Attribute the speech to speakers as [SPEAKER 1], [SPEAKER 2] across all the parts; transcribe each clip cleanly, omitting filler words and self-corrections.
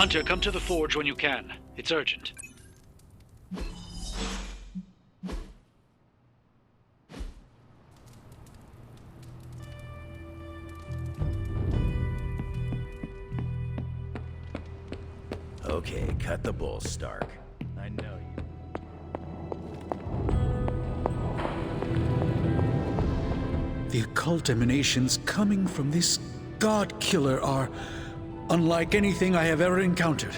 [SPEAKER 1] Hunter, come to the forge when you can. It's urgent.
[SPEAKER 2] Okay, cut the bull, Stark. I know you.
[SPEAKER 3] The occult emanations coming from this god killer are unlike anything I have ever encountered.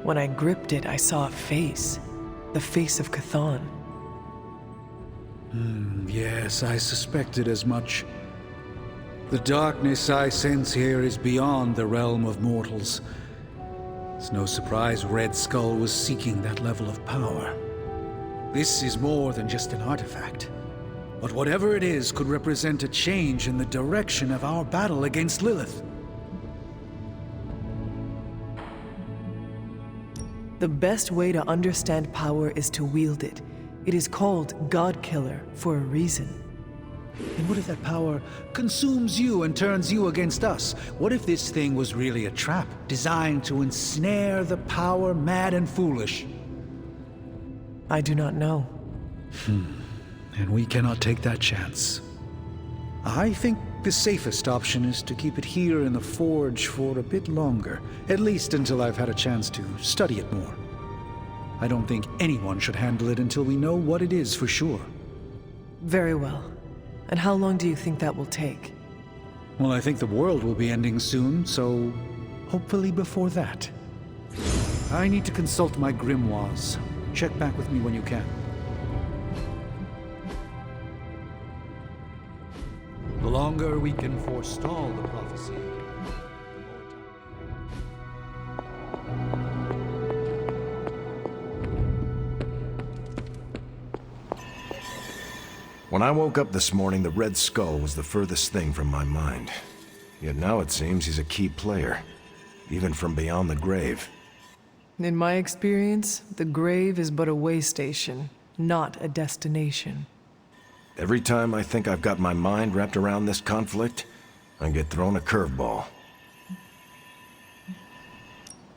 [SPEAKER 4] When I gripped it, I saw a face. The face of Chthon.
[SPEAKER 3] Yes, I suspected as much. The darkness I sense here is beyond the realm of mortals. It's no surprise Red Skull was seeking that level of power. This is more than just an artifact. But whatever it is could represent a change in the direction of our battle against Lilith.
[SPEAKER 4] The best way to understand power is to wield it. It is called God Killer for a reason.
[SPEAKER 3] And what if that power consumes you and turns you against us? What if this thing was really a trap designed to ensnare the power mad and foolish?
[SPEAKER 4] I do not know.
[SPEAKER 3] And we cannot take that chance. I think the safest option is to keep it here in the forge for a bit longer, at least until I've had a chance to study it more. I don't think anyone should handle it until we know what it is for sure.
[SPEAKER 4] Very well. And how long do you think that will take?
[SPEAKER 3] Well, I think the world will be ending soon, so hopefully before that. I need to consult my grimoires. Check back with me when you can. The longer we can forestall the prophecy, the more time.
[SPEAKER 5] When I woke up this morning, the Red Skull was the furthest thing from my mind. Yet now it seems he's a key player, even from beyond the grave.
[SPEAKER 4] In my experience, the grave is but a way station, not a destination.
[SPEAKER 5] Every time I think I've got my mind wrapped around this conflict, I get thrown a curveball.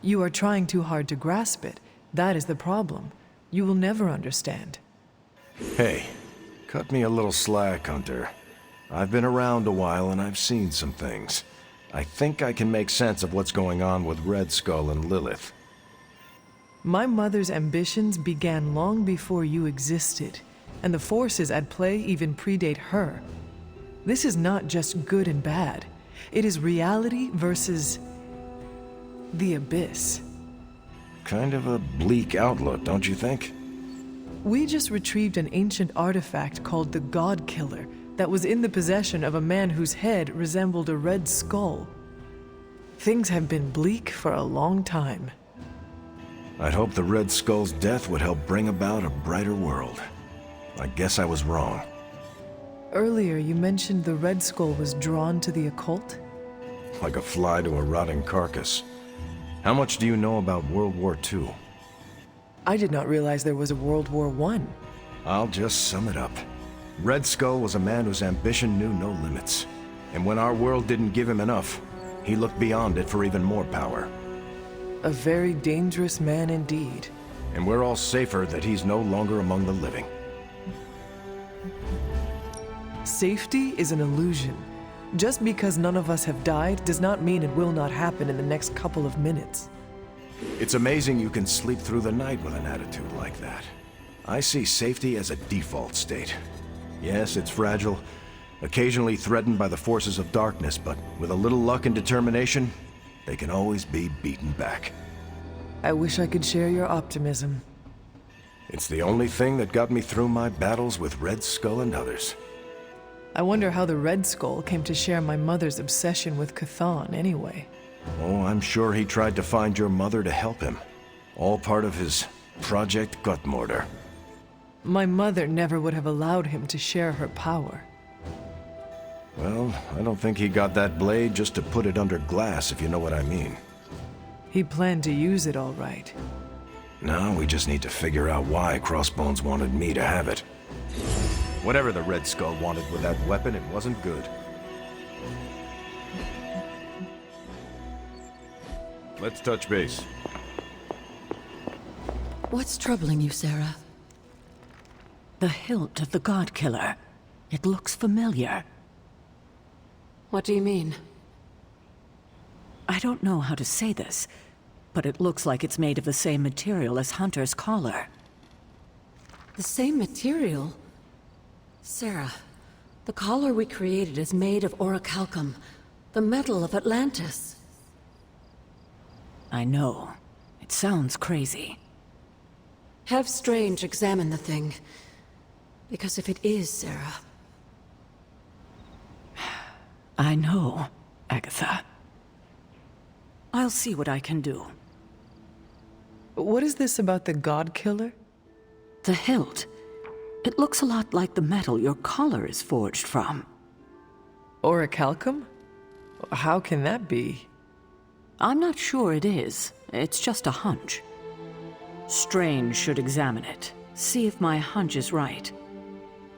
[SPEAKER 4] You are trying too hard to grasp it. That is the problem. You will never understand.
[SPEAKER 5] Hey, cut me a little slack, Hunter. I've been around a while and I've seen some things. I think I can make sense of what's going on with Red Skull and Lilith.
[SPEAKER 4] My mother's ambitions began long before you existed, and the forces at play even predate her. This is not just good and bad. It is reality versus the abyss.
[SPEAKER 5] Kind of a bleak outlook, don't you think?
[SPEAKER 4] We just retrieved an ancient artifact called the God Killer that was in the possession of a man whose head resembled a red skull. Things have been bleak for a long time.
[SPEAKER 5] I'd hoped the Red Skull's death would help bring about a brighter world. I guess I was wrong.
[SPEAKER 4] Earlier, you mentioned the Red Skull was drawn to the occult?
[SPEAKER 5] Like a fly to a rotting carcass. How much do you know about World War II?
[SPEAKER 4] I did not realize there was a World War I.
[SPEAKER 5] I'll just sum it up. Red Skull was a man whose ambition knew no limits. And when our world didn't give him enough, he looked beyond it for even more power.
[SPEAKER 4] A very dangerous man indeed.
[SPEAKER 5] And we're all safer that he's no longer among the living.
[SPEAKER 4] Safety is an illusion. Just because none of us have died does not mean it will not happen in the next couple of minutes.
[SPEAKER 5] It's amazing you can sleep through the night with an attitude like that. I see safety as a default state. Yes, it's fragile, occasionally threatened by the forces of darkness, but with a little luck and determination, they can always be beaten back.
[SPEAKER 4] I wish I could share your optimism.
[SPEAKER 5] It's the only thing that got me through my battles with Red Skull and others.
[SPEAKER 4] I wonder how the Red Skull came to share my mother's obsession with Chthon anyway.
[SPEAKER 5] Oh, I'm sure he tried to find your mother to help him. All part of his Project Gutmortar.
[SPEAKER 4] My mother never would have allowed him to share her power.
[SPEAKER 5] Well, I don't think he got that blade just to put it under glass, if you know what I mean.
[SPEAKER 4] He planned to use it all right.
[SPEAKER 5] Now we just need to figure out why Crossbones wanted me to have it. Whatever the Red Skull wanted with that weapon, it wasn't good. Let's touch base.
[SPEAKER 6] What's troubling you, Sarah?
[SPEAKER 7] The hilt of the God Killer. It looks familiar.
[SPEAKER 6] What do you mean?
[SPEAKER 7] I don't know how to say this, but it looks like it's made of the same material as Hunter's collar.
[SPEAKER 6] The same material? Sarah, the collar we created is made of orichalcum, the metal of Atlantis.
[SPEAKER 7] I know. It sounds crazy.
[SPEAKER 6] Have Strange examine the thing. Because if it is, Sarah...
[SPEAKER 7] I know, Agatha. I'll see what I can do.
[SPEAKER 4] What is this about the God Killer?
[SPEAKER 7] The hilt. It looks a lot like the metal your collar is forged from.
[SPEAKER 4] Orichalcum? How can that be?
[SPEAKER 7] I'm not sure it is. It's just a hunch. Strange should examine it, see if my hunch is right.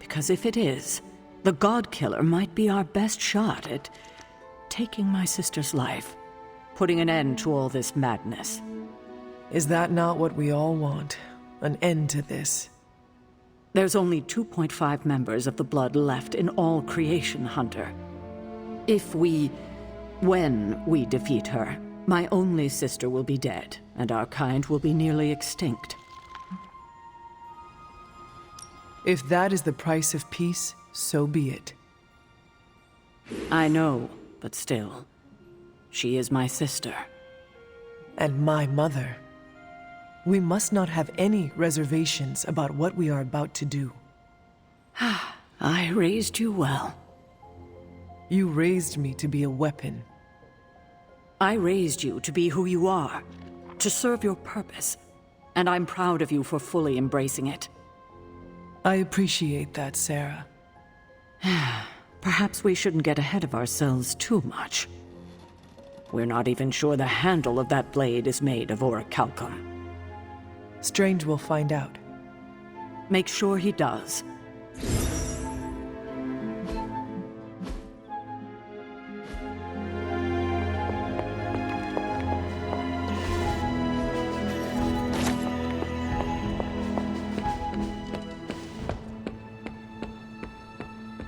[SPEAKER 7] Because if it is, the God Killer might be our best shot at taking my sister's life, putting an end to all this madness.
[SPEAKER 4] Is that not what we all want? An end to this?
[SPEAKER 7] There's only 2.5 members of the Blood left in all creation, Hunter. When we defeat her, my only sister will be dead, and our kind will be nearly extinct.
[SPEAKER 4] If that is the price of peace, so be it.
[SPEAKER 7] I know, but still, she is my sister.
[SPEAKER 4] And my mother. We must not have any reservations about what we are about to do.
[SPEAKER 7] I raised you well.
[SPEAKER 4] You raised me to be a weapon.
[SPEAKER 7] I raised you to be who you are, to serve your purpose, and I'm proud of you for fully embracing it.
[SPEAKER 4] I appreciate that, Sarah.
[SPEAKER 7] Perhaps we shouldn't get ahead of ourselves too much. We're not even sure the handle of that blade is made of orichalcum.
[SPEAKER 4] Strange will find out.
[SPEAKER 7] Make sure he does.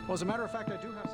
[SPEAKER 8] Well, as a matter of fact, I do have...